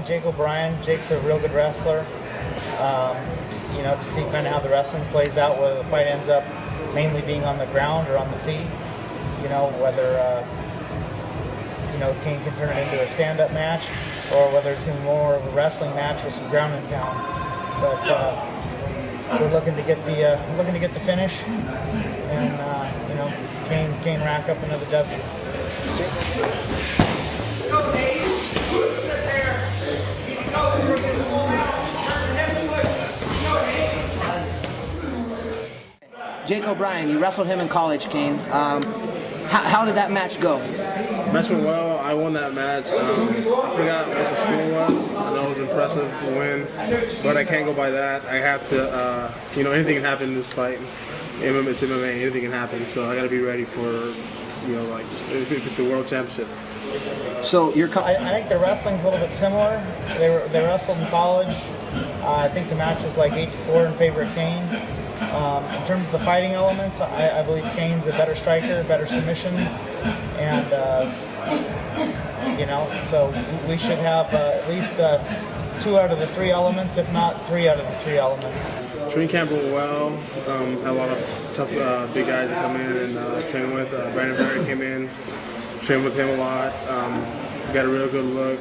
Jake O'Brien. Jake's a real good wrestler. You know, to see kind of how the wrestling plays out, whether the fight ends up mainly being on the ground or on the feet. You know, whether you know, Cain can turn it into a stand-up match, or whether it's going to be more of a wrestling match with some ground and pound. But we're looking to get the finish, and you know, Cain rack up another W. Jake O'Brien, you wrestled him in college, Cain. How did that match go? Match went well. I won that match. I forgot what the score was. I know it was impressive to win, but I can't go by that. I have to, you know, anything can happen in this fight. It's MMA, anything can happen. So I got to be ready for, you know, like if it's the world championship. So I think the wrestling's a little bit similar. They wrestled in college. I think the match was like 8-4 in favor of Cain. In terms of the fighting elements, I believe Cain's a better striker, better submission, and you know, so we should have at least 2 out of the 3 elements, if not 3 out of the 3 elements. Training camp went well. Had a lot of tough big guys that come in and train with. Brandon Barry came in, trained with him a lot. Got a real good look.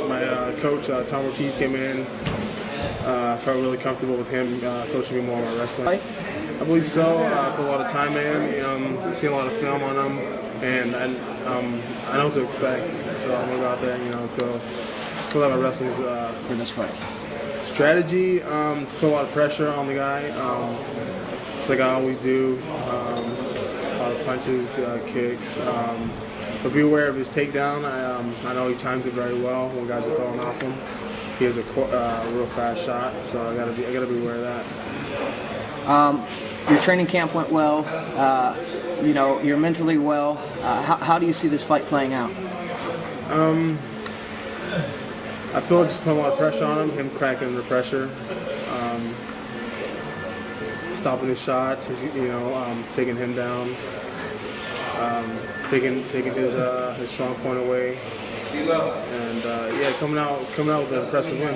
My coach Tom Ortiz came in. Felt really comfortable with him coaching me more on my wrestling. I believe so. Put a lot of time in. Seen a lot of film on him, and I know what to expect. So I'm gonna go out there and, you know, feel like my wrestling is for this fight. Strategy. Put a lot of pressure on the guy, just like I always do. A lot of punches, kicks. But be aware of his takedown. I know he times it very well when guys are throwing off him. He has a real fast shot, so I gotta be aware of that. Your training camp went well. You know, you're mentally well. How do you see this fight playing out? I feel like just putting a lot of pressure on him cracking under pressure, stopping his shots. You know, taking him down, taking his strong point away. And yeah, coming out with an impressive win.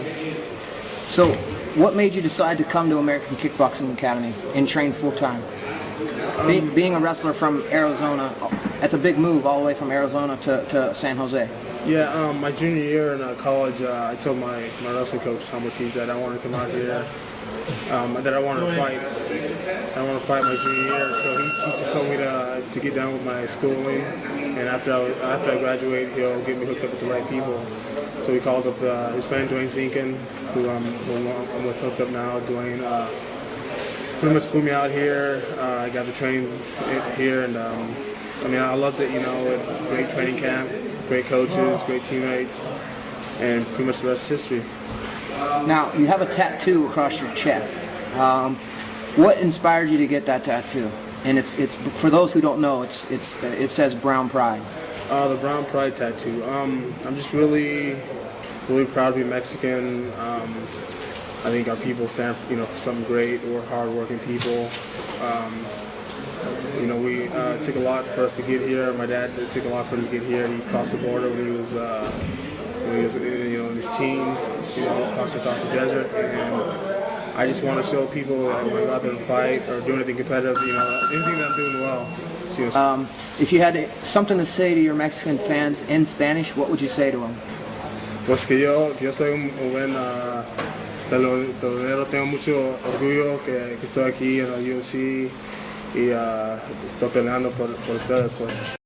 So, what made you decide to come to American Kickboxing Academy and train full time? Being a wrestler from Arizona, that's a big move all the way from Arizona to San Jose. Yeah, my junior year in college, I told my wrestling coach Tom Ortiz that I wanted to come out here, that I wanted to fight. I want to fight my junior year, so he just told me to get down with my schooling, and after I graduate, he'll get me hooked up with the right people. So he called up his friend Dwayne Zinkin, who I'm with hooked up now. Dwayne pretty much flew me out here. I got to train here, and I mean, I loved it. You know, great training camp, great coaches, great teammates, and pretty much the rest is history. Now, you have a tattoo across your chest. What inspired you to get that tattoo? And it's for those who don't know, it says Brown Pride. The Brown Pride tattoo. I'm just really proud to be Mexican. I think our people stand, you know, for something great. We're hard-working people. You know, it took a lot for us to get here. My dad, it took a lot for him to get here. He crossed the border when he was you know, in his teens. You know, across the desert, and I just want to show people that when I go out there and fight or do anything competitive, you know, anything that I'm doing well. You know. If you had something to say to your Mexican fans in Spanish, what would you say to them? Pues que yo soy un buen pelotero, tengo mucho orgullo que estoy aquí en la UFC y estoy peleando por ustedes, pues.